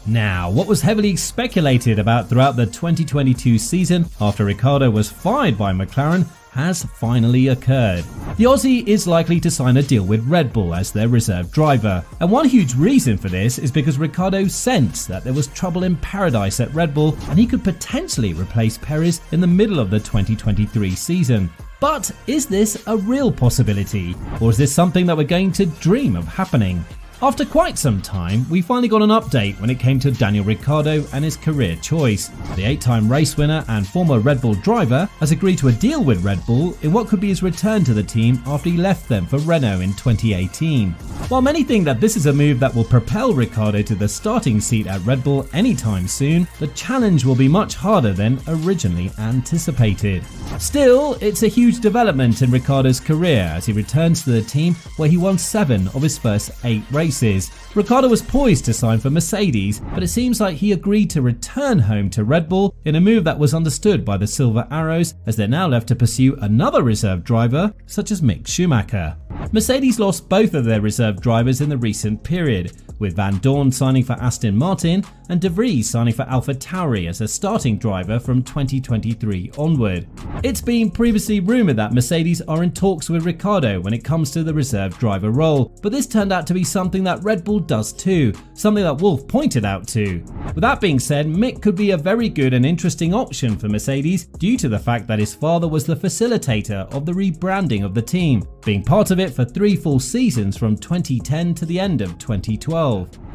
Now, what was heavily speculated about throughout the 2022 season after Ricciardo was fired by McLaren has finally occurred. The Aussie is likely to sign a deal with Red Bull as their reserve driver, and one huge reason for this is because Ricciardo sensed that there was trouble in paradise at Red Bull and he could potentially replace Perez in the middle of the 2023 season. But is this a real possibility, or is this something that we're going to dream of happening? After quite some time, we finally got an update when it came to Daniel Ricciardo and his career choice. The 8-time race winner and former Red Bull driver has agreed to a deal with Red Bull in what could be his return to the team after he left them for Renault in 2018. While many think that this is a move that will propel Ricciardo to the starting seat at Red Bull anytime soon, the challenge will be much harder than originally anticipated. Still, it's a huge development in Ricciardo's career as he returns to the team where he won 7 of his first 8 races. Ricciardo was poised to sign for Mercedes, but it seems like he agreed to return home to Red Bull in a move that was understood by the Silver Arrows, as they're now left to pursue another reserve driver such as Mick Schumacher. Mercedes lost both of their reserve drivers in the recent period, with Van Dorn signing for Aston Martin and De Vries signing for AlphaTauri as a starting driver from 2023 onward. It's been previously rumoured that Mercedes are in talks with Ricciardo when it comes to the reserve driver role, but this turned out to be something that Red Bull does too, something that Wolff pointed out too. With that being said, Mick could be a very good and interesting option for Mercedes due to the fact that his father was the facilitator of the rebranding of the team, being part of it for 3 full seasons from 2010 to the end of 2012.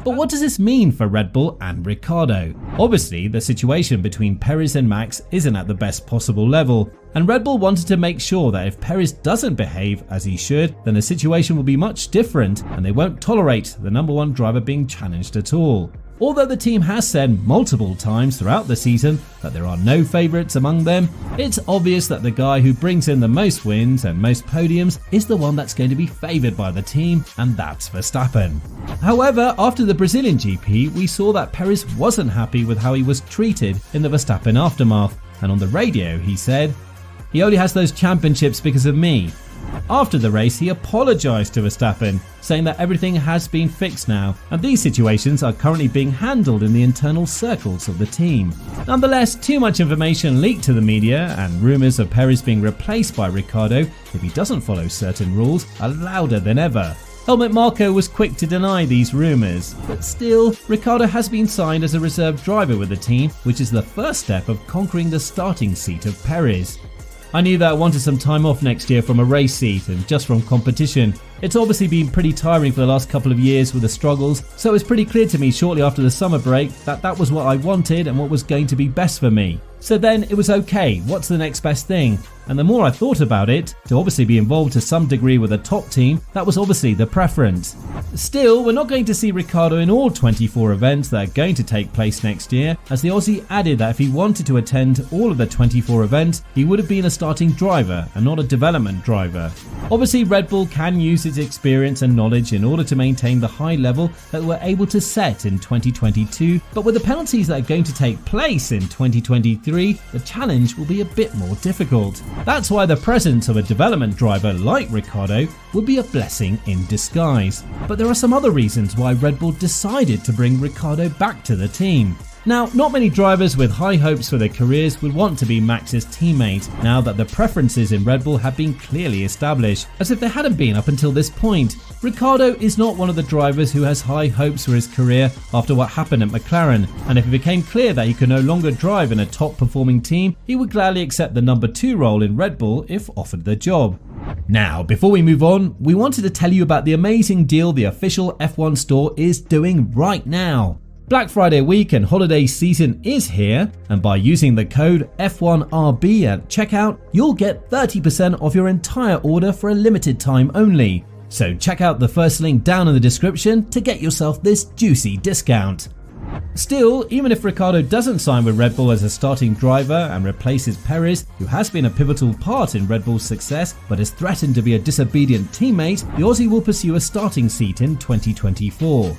But what does this mean for Red Bull and Ricciardo? Obviously, the situation between Perez and Max isn't at the best possible level, and Red Bull wanted to make sure that if Perez doesn't behave as he should, then the situation will be much different and they won't tolerate the number 1 driver being challenged at all. Although the team has said multiple times throughout the season that there are no favourites among them, it's obvious that the guy who brings in the most wins and most podiums is the one that's going to be favoured by the team, and that's Verstappen. However, after the Brazilian GP, we saw that Perez wasn't happy with how he was treated in the Verstappen aftermath, and on the radio he said, "He only has those championships because of me." After the race, he apologised to Verstappen, saying that everything has been fixed now, and these situations are currently being handled in the internal circles of the team. Nonetheless, too much information leaked to the media, and rumours of Perez being replaced by Ricciardo if he doesn't follow certain rules are louder than ever. Helmut Marko was quick to deny these rumours, but still, Ricciardo has been signed as a reserve driver with the team, which is the first step of conquering the starting seat of Perez. "I knew that I wanted some time off next year from a race seat and just from competition. It's obviously been pretty tiring for the last couple of years with the struggles, so it was pretty clear to me shortly after the summer break that that was what I wanted and what was going to be best for me. So then it was okay, what's the next best thing? And the more I thought about it, to obviously be involved to some degree with a top team, that was obviously the preference. Still, we're not going to see Ricciardo in all 24 events that are going to take place next year, as the Aussie added that if he wanted to attend all of the 24 events, he would have been a starting driver and not a development driver. Obviously, Red Bull can use its experience and knowledge in order to maintain the high level that we're able to set in 2022, but with the penalties that are going to take place in 2023, the challenge will be a bit more difficult. That's why the presence of a development driver like Ricciardo would be a blessing in disguise. But there are some other reasons why Red Bull decided to bring Ricciardo back to the team. Now, not many drivers with high hopes for their careers would want to be Max's teammate now that the preferences in Red Bull have been clearly established, as if they hadn't been up until this point. Ricciardo is not one of the drivers who has high hopes for his career after what happened at McLaren, and if it became clear that he could no longer drive in a top performing team, he would gladly accept the number 2 role in Red Bull if offered the job. Now, before we move on, we wanted to tell you about the amazing deal the official F1 store is doing right now. Black Friday week and holiday season is here, and by using the code F1RB at checkout, you'll get 30% off your entire order for a limited time only. So check out the first link down in the description to get yourself this juicy discount. Still, even if Ricciardo doesn't sign with Red Bull as a starting driver and replaces Perez, who has been a pivotal part in Red Bull's success but has threatened to be a disobedient teammate, the Aussie will pursue a starting seat in 2024.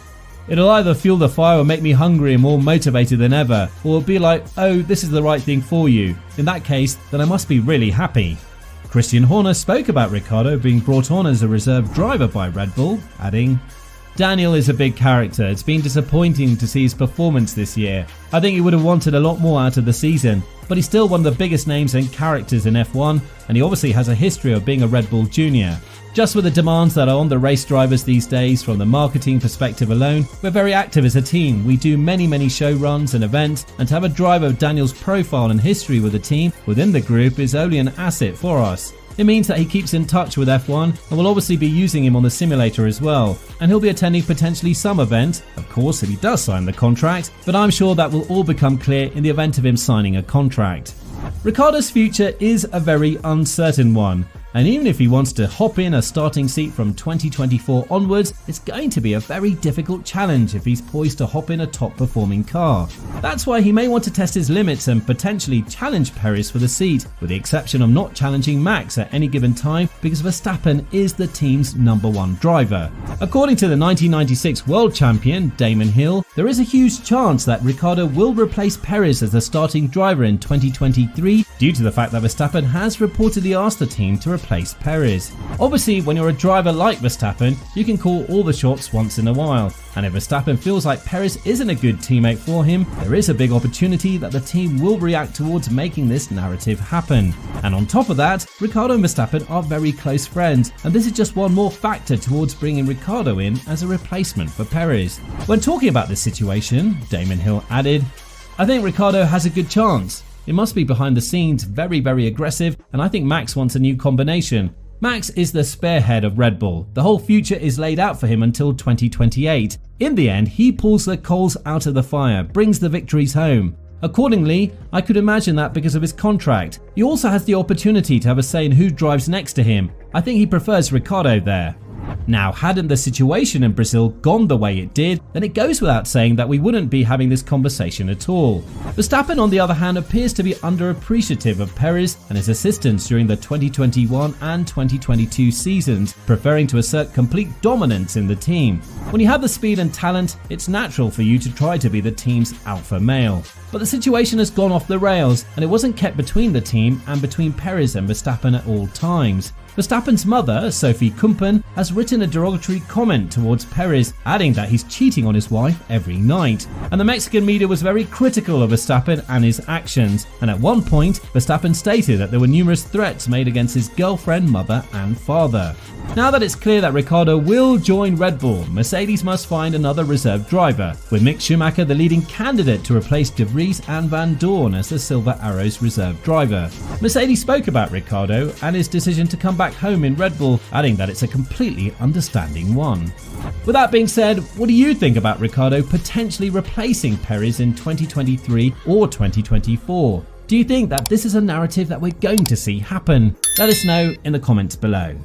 It'll either fuel the fire or make me hungry and more motivated than ever, or it'll be like, oh, this is the right thing for you. In that case, then I must be really happy. Christian Horner spoke about Ricciardo being brought on as a reserve driver by Red Bull, adding, Daniel is a big character. It's been disappointing to see his performance this year. I think he would have wanted a lot more out of the season, but he's still one of the biggest names and characters in F1, and he obviously has a history of being a Red Bull Junior. Just with the demands that are on the race drivers these days from the marketing perspective alone, we're very active as a team. We do many show runs and events, and to have a driver of Daniel's profile and history with the team within the group is only an asset for us. It means that he keeps in touch with F1 and will obviously be using him on the simulator as well, and he'll be attending potentially some event, of course if he does sign the contract, but I'm sure that will all become clear in the event of him signing a contract. Ricciardo's future is a very uncertain one, and even if he wants to hop in a starting seat from 2024 onwards, it's going to be a very difficult challenge if he's poised to hop in a top performing car. That's why he may want to test his limits and potentially challenge Perez for the seat, with the exception of not challenging Max at any given time because Verstappen is the team's #1 driver. According to the 1996 world champion Damon Hill, there is a huge chance that Ricciardo will replace Perez as the starting driver in 2023 due to the fact that Verstappen has reportedly asked the team to replace Perez. Obviously, when you're a driver like Verstappen, you can call all the shots once in a while, and if Verstappen feels like Perez isn't a good teammate for him, there is a big opportunity that the team will react towards making this narrative happen. And on top of that, Ricciardo and Verstappen are very close friends, and this is just one more factor towards bringing Ricciardo in as a replacement for Perez. When talking about this situation, Damon Hill added, "I think Ricciardo has a good chance. It must be behind the scenes very aggressive, and I think Max wants a new combination. Max is the spearhead of Red Bull. The whole future is laid out for him until 2028. In the end, he pulls the coals out of the fire, brings the victories home. Accordingly, I could imagine that because of his contract. He also has the opportunity to have a say in who drives next to him. I think he prefers Ricciardo there." Now, hadn't the situation in Brazil gone the way it did, then it goes without saying that we wouldn't be having this conversation at all. Verstappen, on the other hand, appears to be underappreciative of Perez and his assistants during the 2021 and 2022 seasons, preferring to assert complete dominance in the team. When you have the speed and talent, it's natural for you to try to be the team's alpha male. But the situation has gone off the rails, and it wasn't kept between the team and between Perez and Verstappen at all times. Verstappen's mother, Sophie Kumpen, has written a derogatory comment towards Perez, adding that he's cheating on his wife every night. And the Mexican media was very critical of Verstappen and his actions, and at one point, Verstappen stated that there were numerous threats made against his girlfriend, mother and father. Now that it's clear that Ricciardo will join Red Bull, Mercedes must find another reserve driver, with Mick Schumacher the leading candidate to replace De Vries and Van Dorn as the Silver Arrows reserve driver. Mercedes spoke about Ricciardo and his decision to come back home in Red Bull, adding that it's a completely understanding one. With that being said, what do you think about Ricciardo potentially replacing Perez in 2023 or 2024? Do you think that this is a narrative that we're going to see happen? Let us know in the comments below.